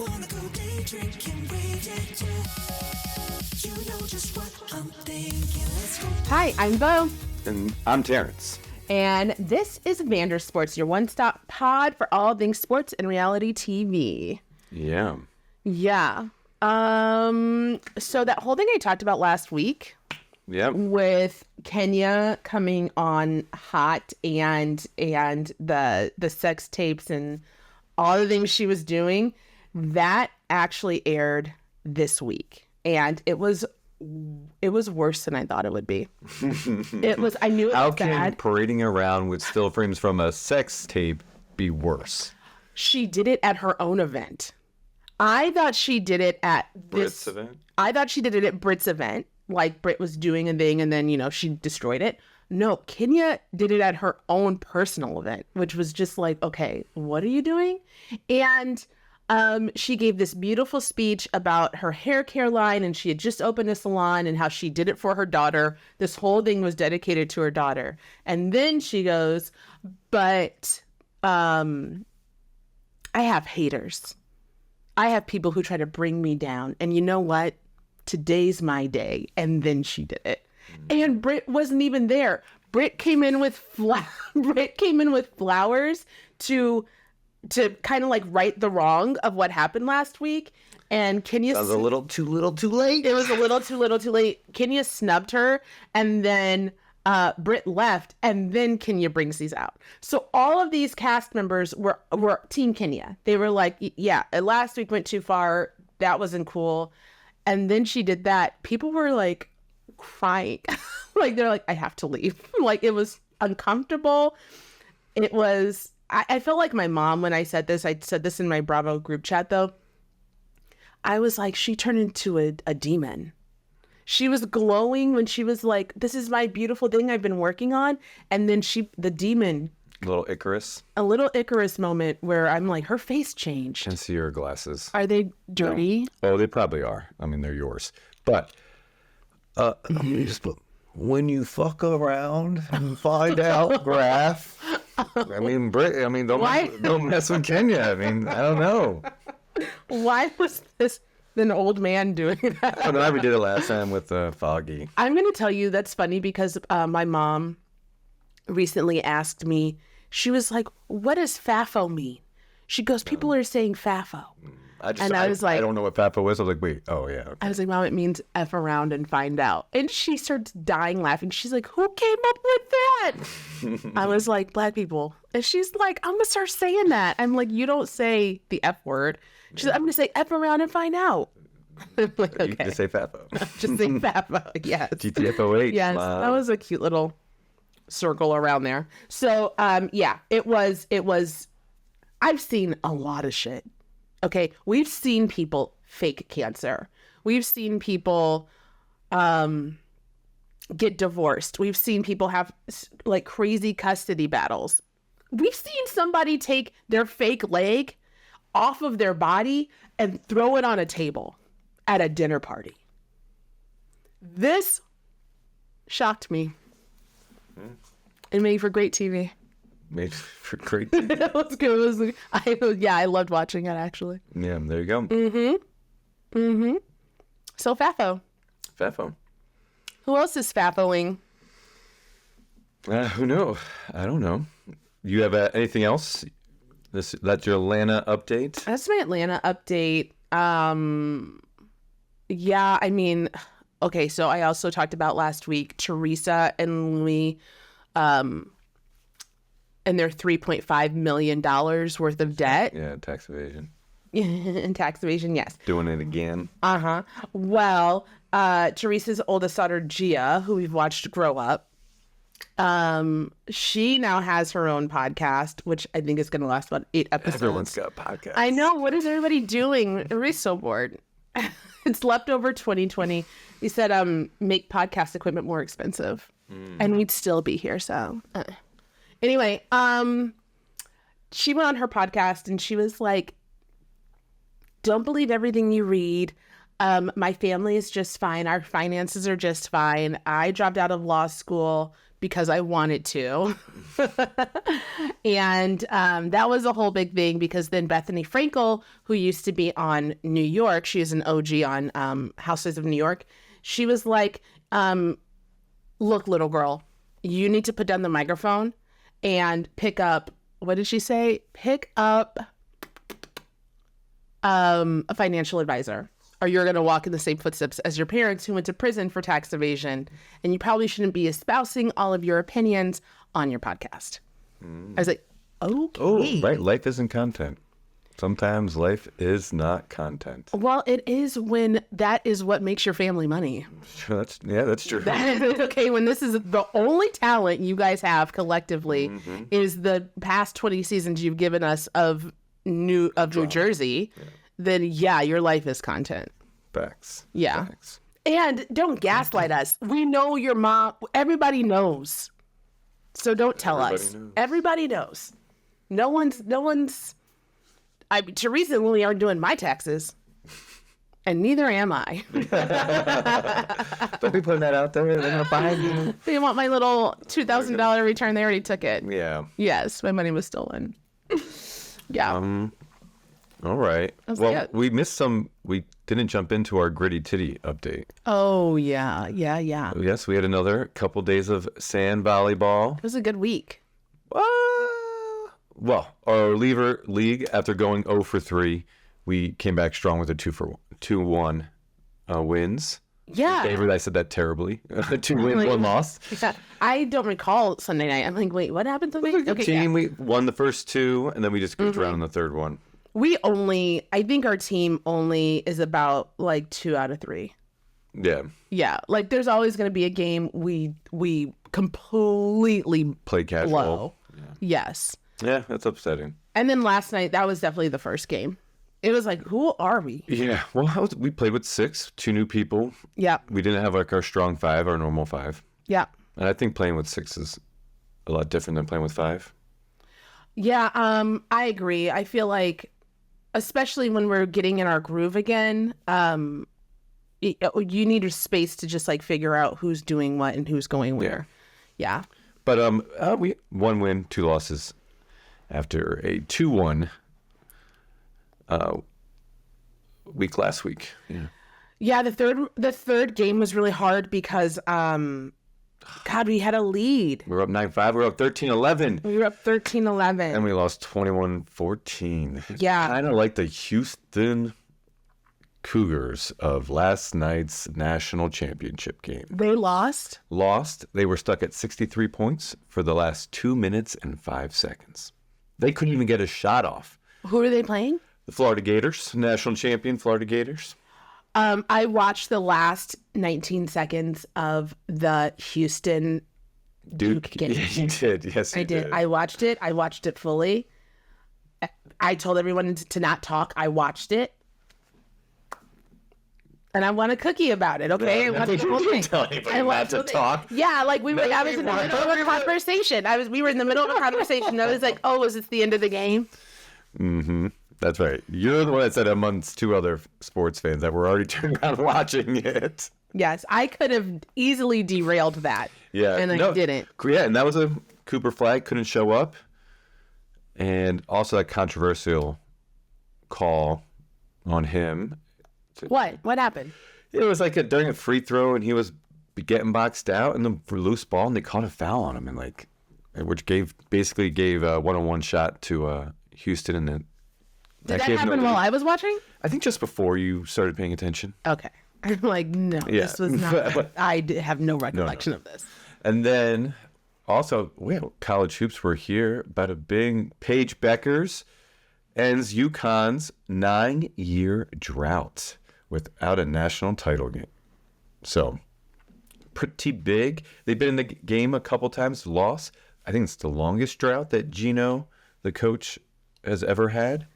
wanna go day drinking, wave, yeah. You know just what I'm thinking. Let's go. Hi, I'm Bo. And I'm Terrence. And this is VanderSports, your one-stop pod for all things sports and reality TV. Yeah. Yeah. So that whole thing I talked about last week with Kenya coming on hot and the sex tapes and all the things she was doing, that actually aired this week. And it was worse than I thought it would be. I knew it was bad. How can parading around with still frames from a sex tape be worse? She did it at her own event. I thought she did it at Brit's event? I thought she did it at Brit's event. Like Brit was doing a thing and then, she destroyed it. No, Kenya did it at her own personal event, which was just like, okay, what are you doing? And she gave this beautiful speech about her hair care line, and she had just opened a salon and how she did it for her daughter. This whole thing was dedicated to her daughter. And then she goes, but I have haters. I have people who try to bring me down. And you know what? Today's my day. And then she did it. And Brit wasn't even there. Brit came in with flowers to kind of like right the wrong of what happened last week. And Kenya... That was a little too late. It was a little too late. Kenya snubbed her, and then Brit left, and then Kenya brings these out. So all of these cast members were Team Kenya. They were like, yeah, last week went too far. That wasn't cool. And then she did that. People were like crying. Like, they're like, I have to leave. Like, it was uncomfortable. It was... I felt like my mom when I said this. I said this in my Bravo group chat, though. I was like, she turned into a demon. She was glowing when she was like, this is my beautiful thing I've been working on. And then the demon. A little Icarus moment where I'm like, her face changed. Can see her glasses. Are they dirty? No. Oh, they probably are. I mean, they're yours. But when you fuck around and find out, Graf. I mean, don't mess with Kenya. I mean, I don't know. Why was this an old man doing that? I don't know. We did it last time with Foggy. I'm going to tell you that's funny because my mom recently asked me, she was like, what does FAFO mean? She goes, people are saying FAFO. I was like, I don't know what FAFO is. I was like, wait, oh yeah. Okay. I was like, Mom, it means F around and find out. And she starts dying laughing. She's like, who came up with that? I was like, Black people. And she's like, I'm going to start saying that. I'm like, you don't say the F word. She's like, I'm going to say F around and find out. I'm like, okay. You can just say FAFO. Just say FAFO, yes. GTFOH. Yes, that was a cute little circle around there. So, yeah, it was, I've seen a lot of shit. Okay, we've seen people fake cancer. We've seen people get divorced. We've seen people have like crazy custody battles. We've seen somebody take their fake leg off of their body and throw it on a table at a dinner party. This shocked me. It made for great TV. Made for great TV. That was good. I loved watching it, actually. Yeah, there you go. So FAFO. Who else is FAFOing? Who knows? I don't know. You have anything else? That's your Atlanta update? That's my Atlanta update. Yeah, I mean, okay, so I also talked about last week, Teresa and Louis, and their $3.5 million worth of debt. Yeah, tax evasion. And tax evasion, yes. Doing it again. Well, Teresa's oldest daughter, Gia, who we've watched grow up, she now has her own podcast, which I think is going to last about 8 episodes. Everyone's got a podcast. I know. What is everybody doing? Everybody's so bored. It's leftover 2020. He said, make podcast equipment more expensive. And we'd still be here, so... Anyway, she went on her podcast and she was like, don't believe everything you read. My family is just fine. Our finances are just fine. I dropped out of law school because I wanted to. And that was a whole big thing because then Bethany Frankel, who used to be on New York, she is an OG on Housewives of New York. She was like, look, little girl, you need to put down the microphone and pick up, what did she say? Pick up a financial advisor, or you're going to walk in the same footsteps as your parents who went to prison for tax evasion. And you probably shouldn't be espousing all of your opinions on your podcast. I was like, okay. Oh, right. Life isn't content. Sometimes life is not content. Well, it is when that is what makes your family money. Sure, that's true. Okay, when this is the only talent you guys have collectively is the past 20 seasons you've given us of New Jersey, then yeah, your life is content. Facts. Yeah. Facts. And don't gaslight us. We know your mom. Everybody knows. So don't tell us. Everybody knows. No one's. Teresa and Lily aren't doing my taxes, and neither am I. Don't be putting that out there. They're gonna find you. They want my little $2,000 return. They already took it. Yeah. Yes, my money was stolen. Yeah. All right. Well, yeah. we missed some. We didn't jump into our gritty titty update. Oh yeah. Yes, we had another couple days of sand volleyball. It was a good week. Well, our league, after going 0 for 3, we came back strong with a 2-1 wins. Yeah. I said that terribly. 2 wins, 1 loss. Yeah. I don't recall Sunday night. I'm like, wait, what happened to me? Okay, team. Yeah. We won the first 2, and then we just goofed around in the third one. I think our team only is about like 2 out of 3. Yeah. Yeah. Like there's always going to be a game we completely play casual. blow. Yeah. Yes. Yeah, that's upsetting. And then last night, that was definitely the first game. It was like, who are we? Yeah. Well, we played with 6, 2 new people. Yeah. We didn't have like our strong 5, our normal 5. Yeah. And I think playing with 6 is a lot different than playing with 5. Yeah. I agree. I feel like, especially when we're getting in our groove again, you need a space to just like figure out who's doing what and who's going where. Yeah. But we 1 win, 2 losses after a 2-1 week last week. Yeah. Yeah, the third game was really hard because God, we had a lead. We were up 9-5. We were up 13-11. We were up 13-11. And we lost 21-14. Yeah. Kind of like the Houston Cougars of last night's national championship game. They lost? Lost. They were stuck at 63 points for the last 2 minutes and 5 seconds. They couldn't even get a shot off. Who are they playing? The Florida Gators, national champion Florida Gators. I watched the last 19 seconds of the Houston Duke game. Yeah, you did. Yes, I did. I watched it. I watched it fully. I told everyone to not talk. I watched it. And I want a cookie about it, okay? I watched the whole thing. Tell anybody not to talk. Yeah, like I was in the middle of a conversation. We were in the middle of a conversation. I was like, oh, is this the end of the game? Mm-hmm. That's right. You're the one that said amongst 2 other sports fans that were already turned around watching it. Yes, I could have easily derailed that. Yeah. And I didn't. Yeah, and that was a Cooper Flag couldn't show up. And also that controversial call on him. What? What happened? It was like during a free throw, and he was getting boxed out in the loose ball, and they caught a foul on him, and which basically gave a 1-on-1 shot to Houston, and then did that happen while I was watching? I think just before you started paying attention. Okay, I'm like, no, this was not. I have no recollection of this. And then also, college hoops were here. Bada bing, Paige Beckers ends UConn's 9-year drought without a national title game. So, pretty big. They've been in the game a couple times, lost. I think it's the longest drought that Gino, the coach, has ever had.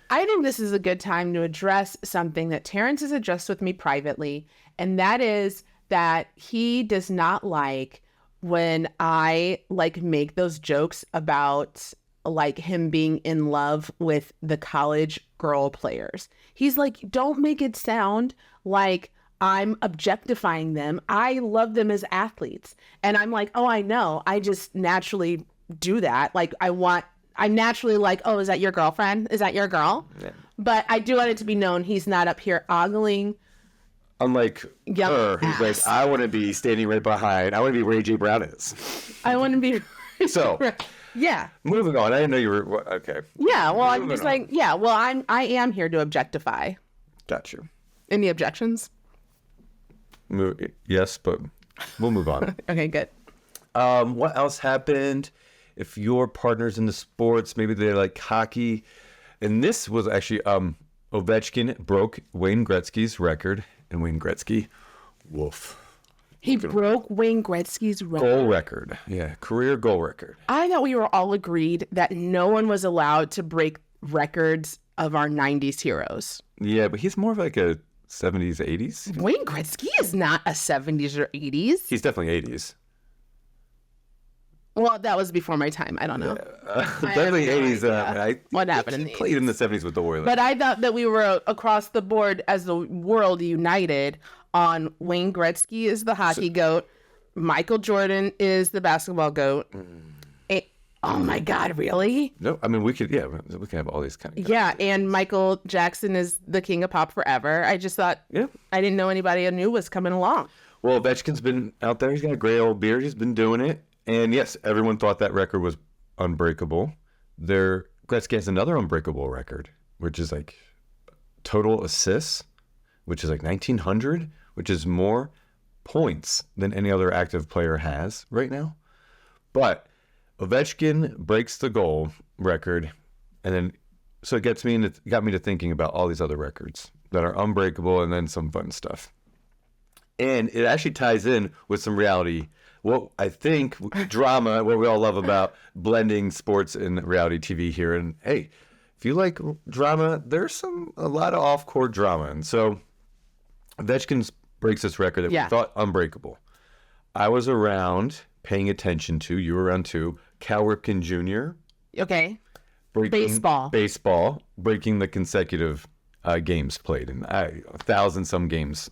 I think this is a good time to address something that Terrence has addressed with me privately, and that is that he does not like when I make those jokes about him being in love with the college girl players. He's like, don't make it sound like I'm objectifying them. I love them as athletes. And I'm like, oh, I know. I just naturally do that. Like, I'm naturally like, oh, is that your girlfriend? Is that your girl? Yeah. But I do want it to be known he's not up here ogling. Unlike her, who's like, I want to be standing right behind. I want to be Ray J. Brown is. I want to be. So, yeah. Moving on. I didn't know you were okay. Yeah. Well, I'm just like, yeah. Well, I am here to objectify. Got you. Any objections? Yes, but we'll move on. Okay, good. What else happened? If your partner's in the sports, maybe they like hockey, and this was actually Ovechkin broke Wayne Gretzky's record. And Wayne Gretzky, woof. He broke Wayne Gretzky's record. Goal record. Yeah, career goal record. I thought we were all agreed that no one was allowed to break records of our 90s heroes. Yeah, but he's more of like a 70s, 80s. Wayne Gretzky is not a 70s or 80s. He's definitely 80s. Well, that was before my time. I don't know. Definitely 80s. What happened in the 80s? He played in the 70s with the Oilers. But I thought that we were across the board as the world united on Wayne Gretzky is the hockey goat. Michael Jordan is the basketball goat. Oh my God, really? No, I mean, we could have all these kind of guys. Yeah, and Michael Jackson is the king of pop forever. I just thought, I didn't know anybody I knew was coming along. Well, Ovechkin's been out there. He's got a great old beard. He's been doing it. And yes, everyone thought that record was unbreakable. Gretzky has another unbreakable record, which is like total assists, which is like 1,900, which is more points than any other active player has right now. But Ovechkin breaks the goal record, and then so it got me to thinking about all these other records that are unbreakable, and then some fun stuff. And it actually ties in with some reality. What I think drama, what we all love about blending sports and reality TV here. And hey, if you like drama, there's a lot of off-court drama. And so Ovechkin breaks this record that we thought unbreakable. I was around paying attention to, you were around too, Cal Ripken Jr. Okay. Baseball. Breaking the consecutive games played. And 1,000 some games,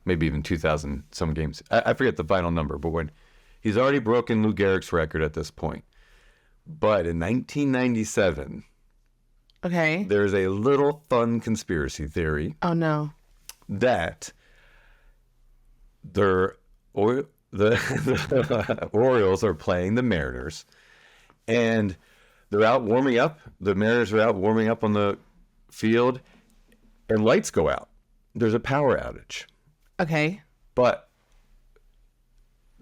maybe even 2,000 some games. I forget the final number, but when he's already broken Lou Gehrig's record at this point. But in 1997, there's a little fun conspiracy theory. Oh no! That the Orioles are playing the Mariners, and they're out warming up. The Mariners are out warming up on the field, and lights go out. There's a power outage. Okay. But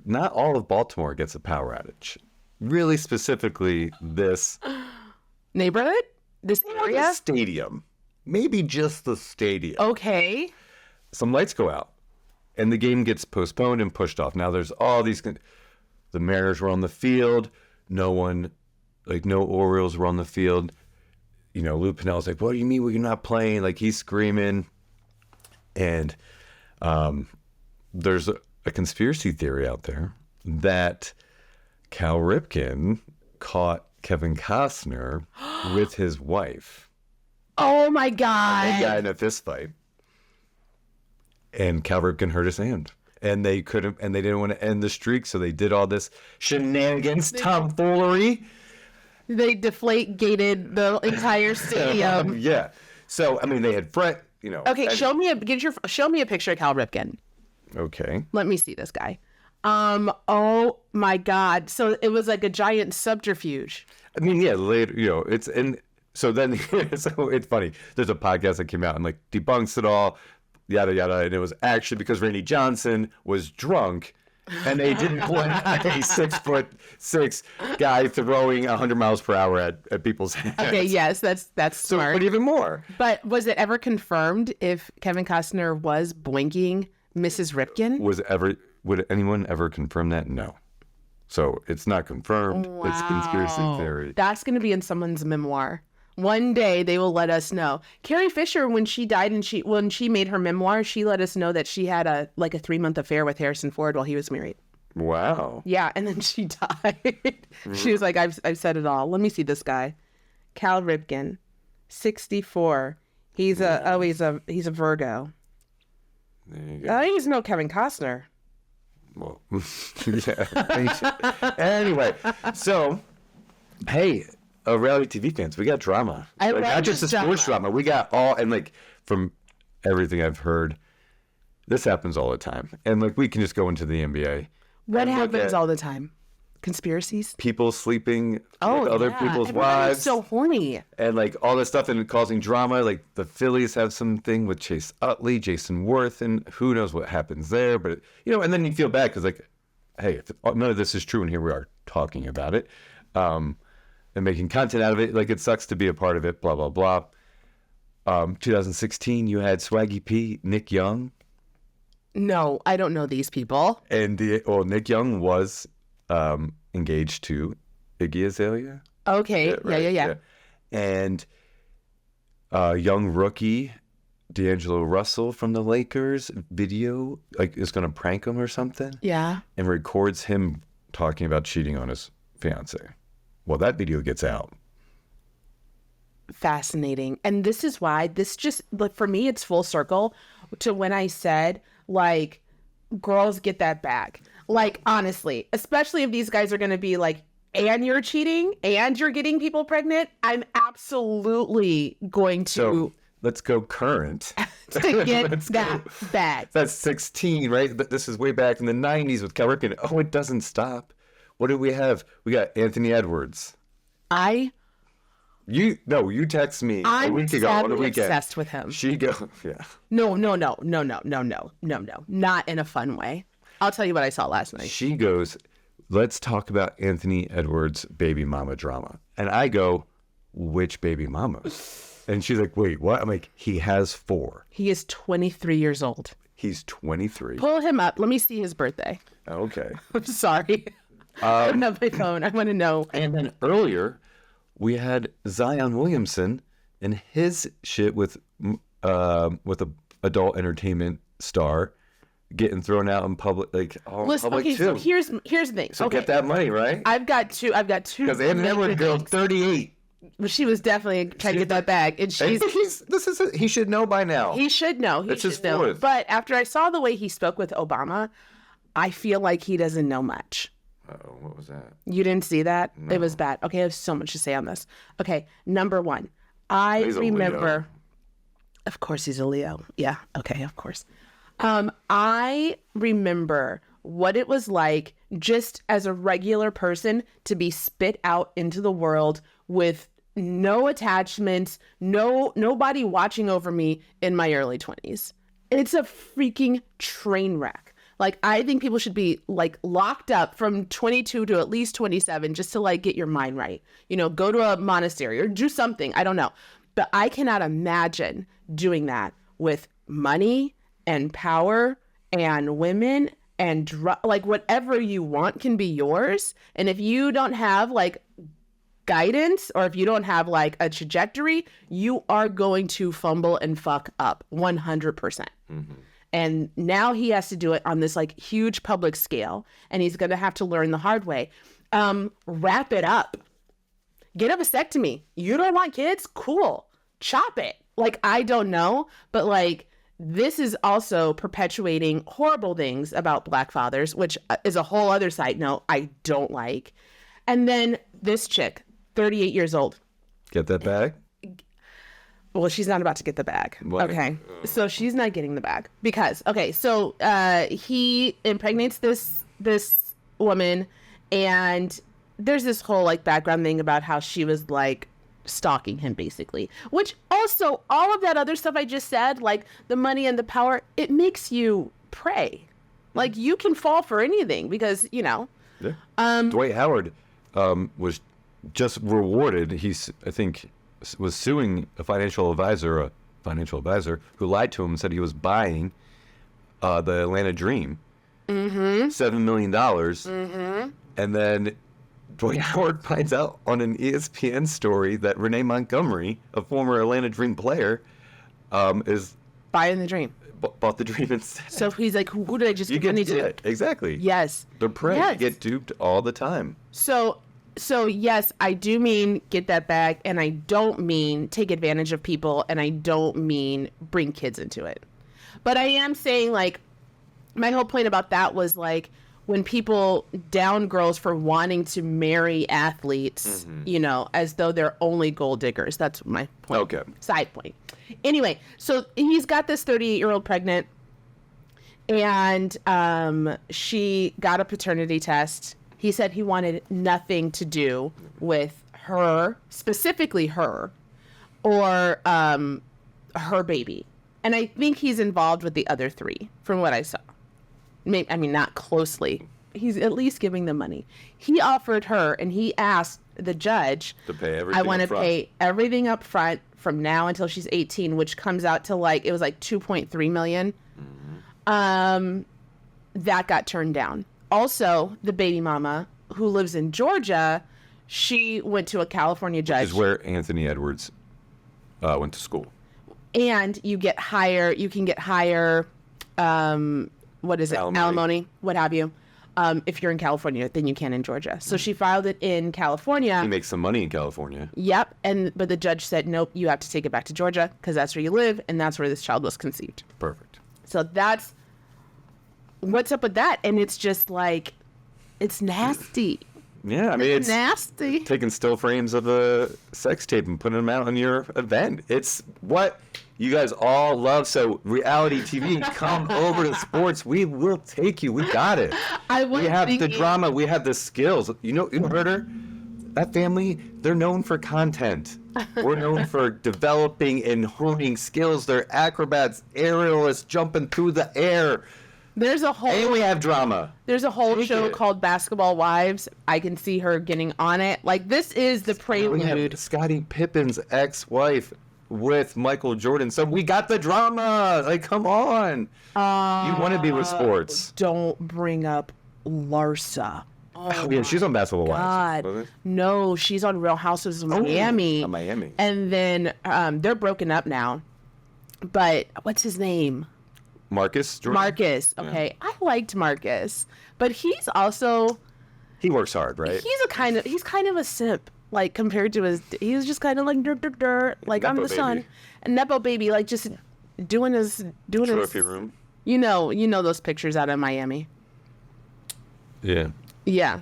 not all of Baltimore gets a power outage. Really specifically this neighborhood? This area? The stadium. Maybe just the stadium. Okay. Some lights go out and the game gets postponed and pushed off. Now there's all these, the Mariners were on the field. No Orioles were on the field. You know, Lou Piniel's like, what do you mean you're not playing? Like he's screaming. And there's a conspiracy theory out there that Cal Ripken caught Kevin Costner with his wife. Oh my God! They got in a fist fight, and Cal Ripken hurt his hand, and they didn't want to end the streak, so they did all this shenanigans, tomfoolery. They deflate-gated the entire stadium. Yeah. So I mean, they had Okay, show me a picture of Cal Ripken. Okay. Let me see this guy. Oh my God. So it was like a giant subterfuge. I mean, yeah, later, so then so it's funny. There's a podcast that came out and like debunks it all, yada yada, and it was actually because Randy Johnson was drunk. And they didn't want a 6'6" guy throwing 100 miles per hour at people's heads. Okay, yes, that's smart. But even more. But was it ever confirmed if Kevin Costner was boinking Mrs. Ripken? Would anyone ever confirm that? No. So it's not confirmed. Wow. It's conspiracy theory. That's going to be in someone's memoir. One day they will let us know. Carrie Fisher, when she died and when she made her memoir, she let us know that she had a 3-month affair with Harrison Ford while he was married. Wow. Yeah, and then she died. Mm-hmm. She was like, I've said it all. Let me see this guy. Cal Ripken, 64. He's a Virgo. There you go. I used to know Kevin Costner. Well, yeah. Anyway, so, hey, reality TV fans, we got drama. I Like, love not just the drama. sports drama. We got all, and like, from everything I've heard, this happens all the time. And like, we can just go into the NBA. What and look happens at all the time? Conspiracies? people sleeping with other yeah. people's Everybody's wives. so horny. And like all this stuff and causing drama. Like the Phillies have something with Chase Utley, Jason Worth, and who knows what happens there. But, and then you feel bad because like, hey, if none of this is true, and here we are talking about it and making content out of it. Like, it sucks to be a part of it, blah, blah, blah. 2016, you had Swaggy P, Nick Young. No, I don't know these people. And Nick Young was engaged to Iggy Azalea. Okay. Right, Yeah. And young rookie D'Angelo Russell from the Lakers video, like, is going to prank him or something. Yeah. And records him talking about cheating on his fiance. Well, that video gets out. Fascinating. And this is why this just, like, for me, it's full circle to when I said, like, girls get that bag. Like, honestly, especially if these guys are going to be like, and you're cheating and you're getting people pregnant, I'm absolutely going to So let's go current. to get that bag. That's 16, right? This is way back in the 90s with Cal Ripken. Oh, it doesn't stop. What do we have? We got Anthony Edwards. You text me a I'm week ago on the sadly weekend. obsessed with him. She go, yeah. No, not in a fun way. I'll tell you what I saw last night. She goes, let's talk about Anthony Edwards' baby mama drama. And I go, which baby mama? And she's like, wait, what? I'm like, he has 4. He is 23 years old. He's 23. Pull him up. Let me see his birthday. Okay. I'm sorry. I don't have my phone. I want to know. And then earlier, we had Zion Williamson and his shit with a adult entertainment star getting thrown out in public, like all Listen, public okay, too. so here's the thing. So okay. get that money, right? I've got two. Because Anthony Edwards girl, 38. Well, she was definitely trying to get that bag, and He should know by now. he should know. He It's his should know. fourth. But after I saw the way he spoke with Obama, I feel like he doesn't know much. Uh-oh, what was that? You didn't see that? It was bad. Okay, I have so much to say on this. Okay, number one, I He's a remember. Leo. Of course, he's a Leo. Yeah. Okay. Of course. I remember what it was like just as a regular person to be spit out into the world with no attachments, nobody watching over me in my early 20s. It's a freaking train wreck. Like, I think people should be like locked up from 22 to at least 27 just to like get your mind right. Go to a monastery or do something. I don't know. But I cannot imagine doing that with money and power and women and like whatever you want can be yours. And if you don't have like guidance or if you don't have like a trajectory, you are going to fumble and fuck up 100%. Mm-hmm. And now he has to do it on this like huge public scale, and he's going to have to learn the hard way. Wrap it up. Get a vasectomy. You don't want kids? Cool. Chop it. Like, I don't know, but like, this is also perpetuating horrible things about Black fathers, which is a whole other side note I don't like. And then this chick, 38 years old. Get that bag? Well, she's not about to get the bag. What? Okay. So she's not getting the bag because, okay, so he impregnates this woman, and there's this whole like background thing about how she was like stalking him basically, which also all of that other stuff I just said, like the money and the power, it makes you prey. Like, you can fall for anything because, Yeah. Dwight Howard was just rewarded. I think was suing a financial advisor who lied to him and said he was buying the Atlanta Dream. Mm-hmm. $7 million. Mm-hmm. And then Dwight Howard finds out on an ESPN story that Renee Montgomery, a former Atlanta Dream player, is buying the dream. Bought the dream instead. So he's like, who did I just You give money get to? it. Exactly. Yes. They're prey. Yes. You get duped all the time. So yes, I do mean get that bag, and I don't mean take advantage of people, and I don't mean bring kids into it. But I am saying, like, my whole point about that was, like, when people down girls for wanting to marry athletes, you know, as though they're only gold diggers. That's my point. Okay. Side point. Anyway, so he's got this 38-year-old pregnant, and she got a paternity test. He said he wanted nothing to do with her, specifically her, or her baby. And I think he's involved with the other three, from what I saw. Maybe, I mean, not closely. He's at least giving them money. He offered her, and he asked the judge To pay everything I want to up front. pay everything up front from now until she's 18, which comes out to like, it was like 2.3 million. That got turned down. Also, the baby mama who lives in Georgia, she went to a California judge. Is where Anthony Edwards went to school. And you can get higher, what is it? Alimony, what have you. If you're in California, than you can in Georgia. So she filed it in California. He makes some money in California. Yep. But the judge said, nope, you have to take it back to Georgia because that's where you live and that's where this child was conceived. Perfect. So that's what's up with that. And it's just like, it's nasty. Yeah, I mean, it's nasty. taking still frames of a sex tape and putting them out on your event. It's what you guys all love. So reality TV, come over to sports. We will take you. We got it. We have the drama. We have the skills. You know, Inverter, that family, they're known for content. We're known for developing and honing skills. They're acrobats, aerialists, jumping through the air. There's a whole And we have drama. There's a whole Take show it. called Basketball Wives. I can see her getting on it. Like, this is the We prelude. have Scottie Pippen's ex-wife with Michael Jordan. So we got the drama. Like, come on. You want to be with sports. Don't bring up Larsa. Oh, yeah, she's on Basketball Wives. God. No, she's on Real Housewives of Miami. on Miami. And then they're broken up now. But what's his name? Marcus Jordan? Marcus. Okay. I liked Marcus. But he's also, He works hard, right? he's kind of a simp. Like, compared to he's just kind of like like, I'm Nepo the son. baby. A Nepo baby, like, just doing his Trophy room. You know those pictures out of Miami. Yeah. Yeah.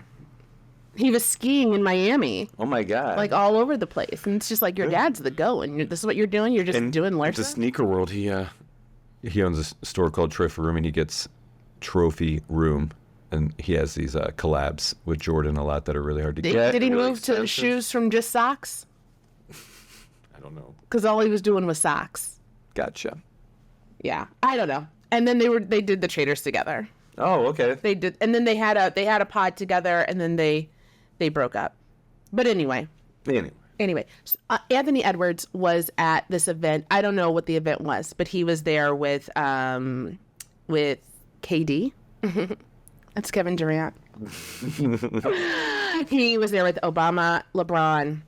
He was skiing in Miami, Oh, my God. like all over the place. And it's just like, your dad's the go. And this is what you're doing. You're just doing It's Larsa. a sneaker world. He owns a store called Trophy Room, and he gets Trophy Room. And he has these collabs with Jordan a lot that are really hard to get. Did he really move to expensive. shoes from just socks? I don't know. Because all he was doing was socks. Gotcha. Yeah. I don't know. And then they did the Traders together. Oh, okay. They did, and then they had a pod together, and then they broke up. But anyway, so, Anthony Edwards was at this event. I don't know what the event was, but he was there with KD. That's Kevin Durant. He was there with Obama, LeBron,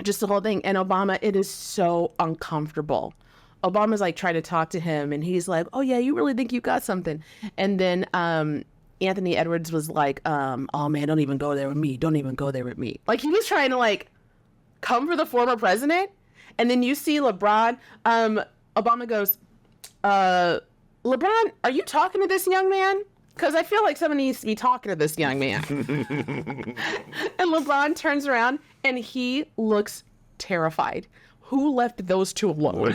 just the whole thing. And Obama, it is so uncomfortable. Obama's like trying to talk to him, and he's like, "Oh yeah, you really think you got something?" And then Anthony Edwards was like, "Oh man, don't even go there with me. Don't even go there with me." Like, he was trying to like come for the former president. And then you see LeBron. Obama goes, "LeBron, are you talking to this young man? Because I feel like someone needs to be talking to this young man." And LeBron turns around and he looks terrified. Who left those two alone?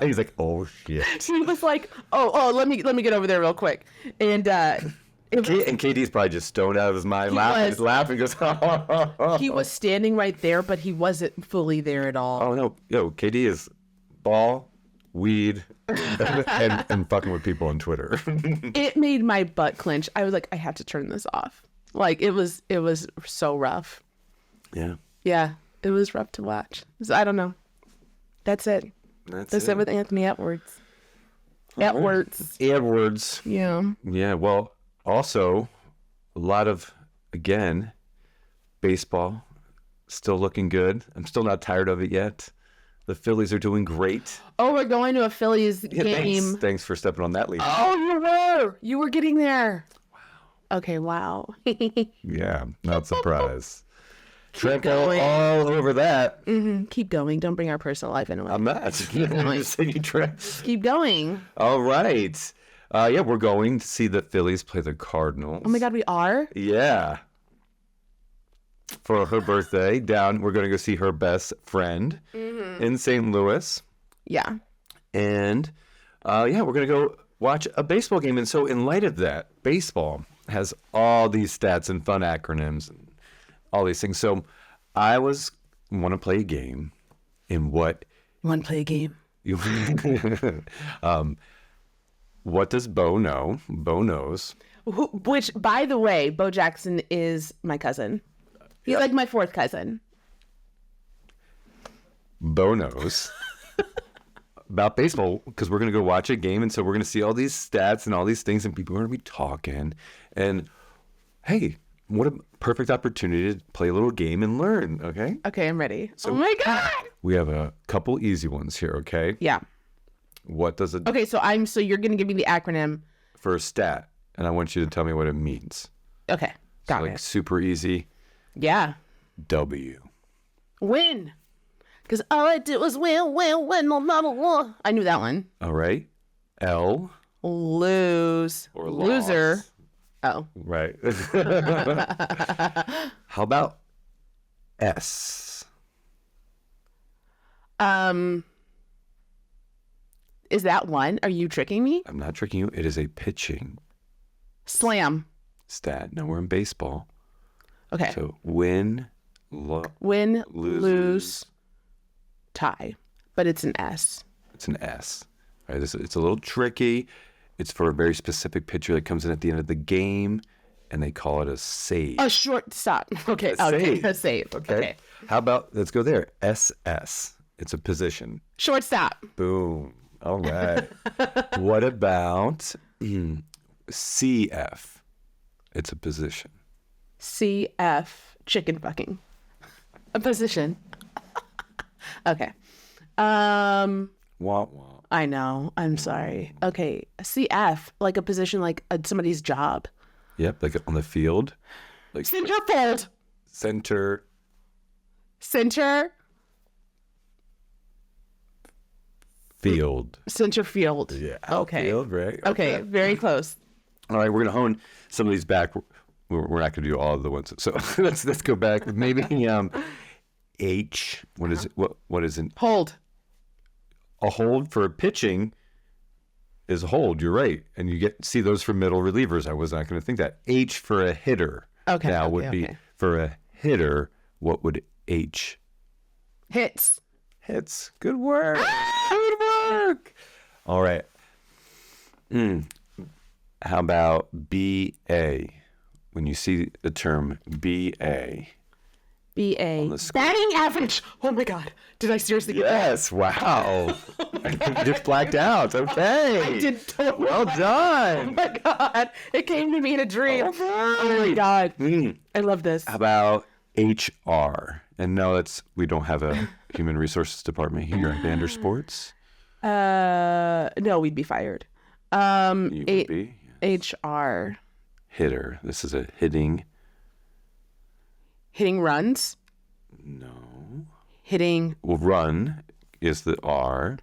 He's like, oh shit. He was like, oh, let me get over there real quick. And KD's probably just stoned out of his mind, laughing, goes, he was standing right there, but he wasn't fully there at all. oh no, yo, KD is ball, weed, and fucking with people on Twitter. It made my butt clench. I was like, I have to turn this off. Like, it was so rough. Yeah. Yeah, it was rough to watch. So I don't know. That's it. That's it with Anthony Edwards. Edwards. Yeah. Well, also a lot of, again, baseball still looking good. I'm still not tired of it yet. The Phillies are doing great. Oh, we're going to a Phillies game. Thanks for stepping on that lead. Oh, you were getting there. Wow. Okay, wow. Yeah, not surprised. Trempo all over that. Keep going. Don't bring our personal life into it. I'm not. I'm just saying you Trent. Keep going. All right. Yeah, we're going to see the Phillies play the Cardinals. Oh my God, we are? Yeah. For her birthday, we're going to go see her best friend in St. Louis. Yeah. And we're going to go watch a baseball game. And so in light of that, baseball has all these stats and fun acronyms and all these things. So I want to play a game in what... You want to play a game? What does Bo know? Bo knows. Which, by the way, Bo Jackson is my cousin. He's like my fourth cousin. Bo knows about baseball because we're going to go watch a game. And so we're going to see all these stats and all these things and people are going to be talking. And hey, what a perfect opportunity to play a little game and learn. Okay. Okay, I'm ready. Oh my God. We have a couple easy ones here. Okay. Yeah. What does it... Okay, so you're going to give me the acronym. For a stat. And I want you to tell me what it means. Okay. Got it. Super easy. Yeah. W. Win. Because all I did was win, no matter what. I knew that one. All right. L. Lose. Or loss. Loser. Oh. Right. How about S? Is that one? Are you tricking me? I'm not tricking you. It is a pitching Slam. stat. Now we're in baseball. Okay. So win, lose, tie. But it's an S. It's an S. All right, it's a little tricky. It's for a very specific pitcher that comes in at the end of the game, and they call it a save. A shortstop. Okay. Save. A save. Okay. How about, let's go there. SS. It's a position. Shortstop. Boom. All right. What about CF? It's a position. CF. Chicken fucking. A position. Okay. Wah, wah. I know. I'm sorry. Okay. CF. Like a position, like somebody's job. Yep, like on the field. Like Centerfold. Center. Field. Center field. Yeah. Okay. Field, right? Okay. Very close. All right, we're gonna hone some of these back. We're not gonna do all of the ones. So let's go back. Maybe H. What is it? What is it? Hold. A hold for pitching is a hold. You're right, and you see those for middle relievers. I was not going to think that. H for a hitter. Okay. Now would be for a hitter. What would H? Hits. Hits. Good work. Good work. All right. How about BA? When you see the term BA. BA. Batting average. Oh my God. Did I seriously get that? Yes. Wow. You just blacked out. Okay. I did totally. Well done. Oh my God. It came to me in a dream. Oh my God. I love this. How about HR? And no, we don't have a human resources department here at VanderSports. No, we'd be fired. You would be. HR. Hitter. This is a hitting. Hitting runs. No. Hitting. Well, run is the R.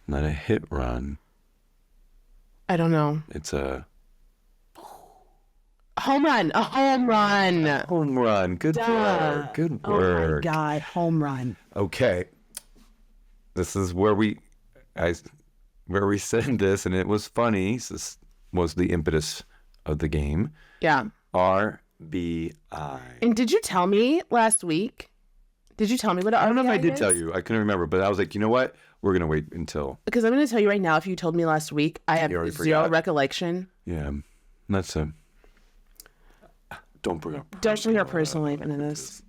Not a hit run. I don't know. It's a home run. A home run. home run. Good work. Good work. Oh my God. Home run. Okay. This is where we said this, and it was funny. This was the impetus of the game. Yeah. RBI. And did you tell me last week? Did you tell me what RBI is? I don't know if I did tell you. I couldn't remember, but I was like, you know what? We're going to wait until. Because I'm going to tell you right now, if you told me last week, I have already zero forgot. recollection. Yeah. That's a. Don't bring up. Don't bring our personal life into this.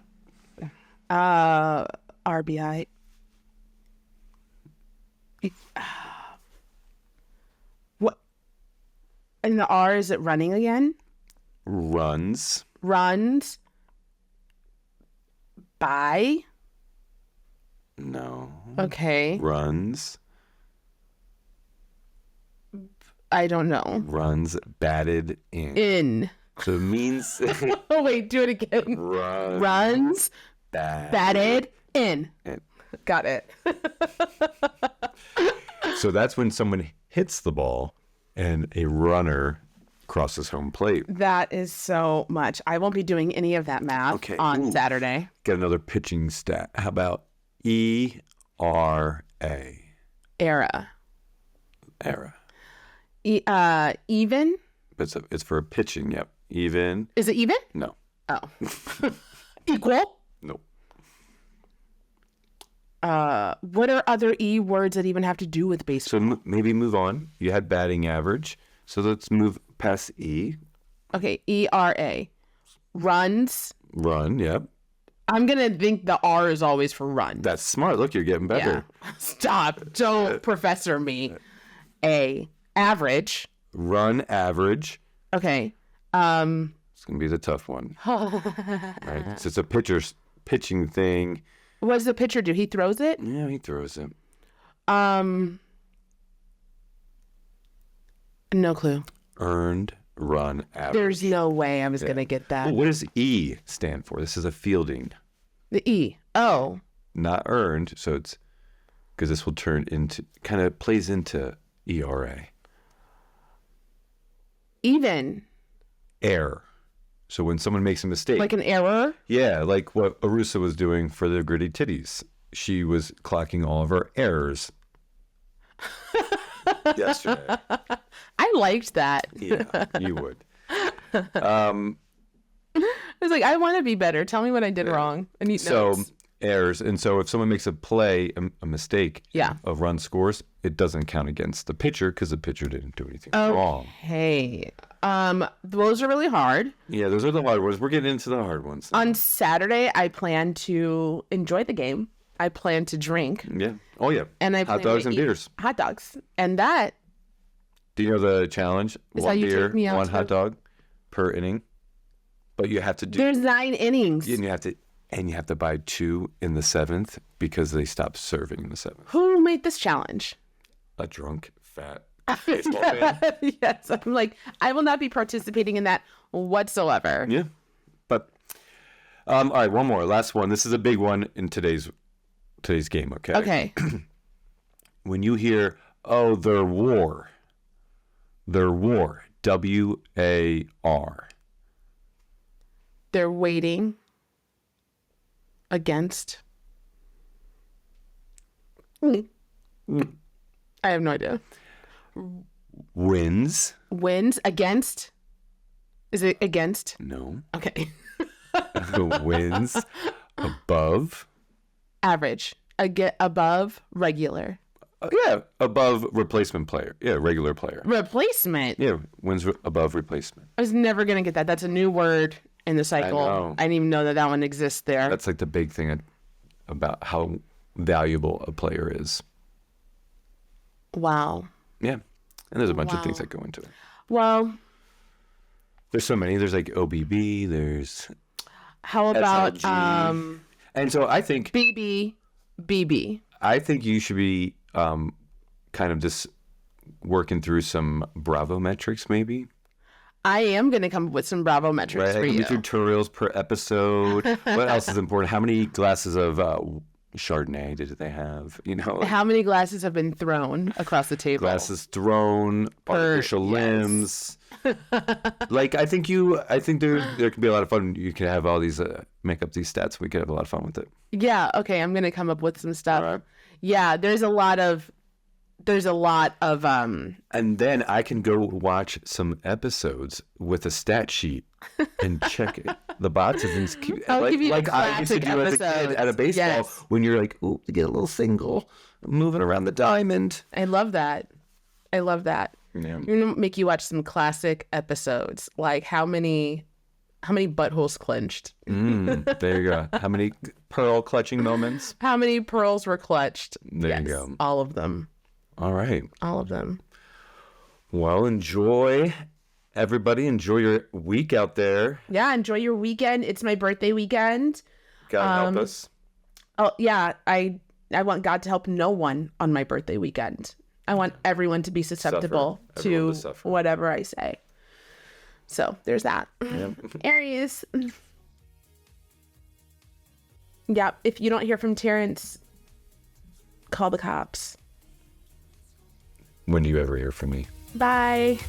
RBI. What? And the R, is it running again? Runs. Runs. By. No. Okay. Runs. I don't know. Runs batted in. In. So it means Oh, wait, do it again. Runs, batted, in. Got it. So that's when someone hits the ball and a runner crosses home plate. That is so much. I won't be doing any of that math on Saturday. Get another pitching stat. How about ERA? Era. Even? It's for pitching, yep. Even. Is it even? No. Oh. Equal? No. What are other E words that even have to do with baseball? So maybe move on. You had batting average. So let's move past E. Okay, ERA. Runs. Run, yep. I'm going to think the R is always for run. That's smart. Look, you're getting better. Yeah. Stop. Don't professor me. A. Average. Run average. Okay. It's going to be the tough one. Right? So it's a pitching thing. What does the pitcher do? He throws it? Yeah, he throws it. No clue. Earned run average. There's no way I was going to get that. Well, what does E stand for? This is a fielding. The E. Oh. Not earned. So it's because this will turn into, kind of plays into ERA. Even. Error. So when someone makes a mistake. Like an error? Yeah, like what Arusa was doing for the Gritty Titties. She was clocking all of her errors yesterday. I liked that. Yeah, you would. I was like, I want to be better. Tell me what I did wrong. I need notes. Errors. And so if someone makes a play, a mistake of run scores, it doesn't count against the pitcher because the pitcher didn't do anything wrong. Hey, those are really hard. Yeah, those are the hard ones. We're getting into the hard ones now. On Saturday, I plan to enjoy the game. I plan to drink. Yeah. Oh, yeah. And I hot dogs and beers. Hot dogs. And that. Do you know the challenge? Is one how you beer, take me out one to- hot dog per inning. But you have to do. There's 9 innings. And you have to buy 2 in the 7th because they stopped serving in the 7th. Who made this challenge? A drunk, fat baseball fan. Yes. I'm like, I will not be participating in that whatsoever. Yeah. But, all right, one more. Last one. This is a big one in today's game, okay? Okay. When you hear, oh, their war, W-A-R. They're waiting against. I have no idea. Wins. Wins against. Is it against? No. Okay. Wins above. Average. Above regular. Yeah, above replacement player. Yeah, regular player. Replacement. Yeah, wins above replacement. I was never gonna get that. That's a new word in the cycle. I didn't even know that one exists there. That's like the big thing about how valuable a player is. Wow. Yeah, and there's a bunch of things that go into it. Well, there's so many. There's like OBB. There's. How about SLG. And so I think BB. I think you should be kind of just working through some Bravo metrics, maybe. I am going to come up with some Bravo metrics for you. Tutorials per episode. What else is important? How many glasses of Chardonnay did they have? You know, how many glasses have been thrown across the table? Glasses thrown, artificial limbs. Like I think there could be a lot of fun. You could have all these make up these stats. We could have a lot of fun with it. Yeah. Okay. I'm gonna come up with some stuff. All right. Yeah. There's a lot of. And then I can go watch some episodes with a stat sheet and check it. The boxes and like I used to do as a kid at a baseball when you're like, oh, to get a little single, moving around the diamond. I love that. Yeah. I'm gonna make you watch some classic episodes, like how many buttholes clenched. There you go. How many pearl clutching moments? How many pearls were clutched? There you go. All of them. All right. All of them. Well, everybody. Enjoy your week out there. Yeah, enjoy your weekend. It's my birthday weekend. God help us. Oh, yeah. I want God to help no one on my birthday weekend. I want everyone to be susceptible to whatever I say. So there's that. Yep. Aries. Yep. If you don't hear from Terrence, call the cops. When do you ever hear from me? Bye.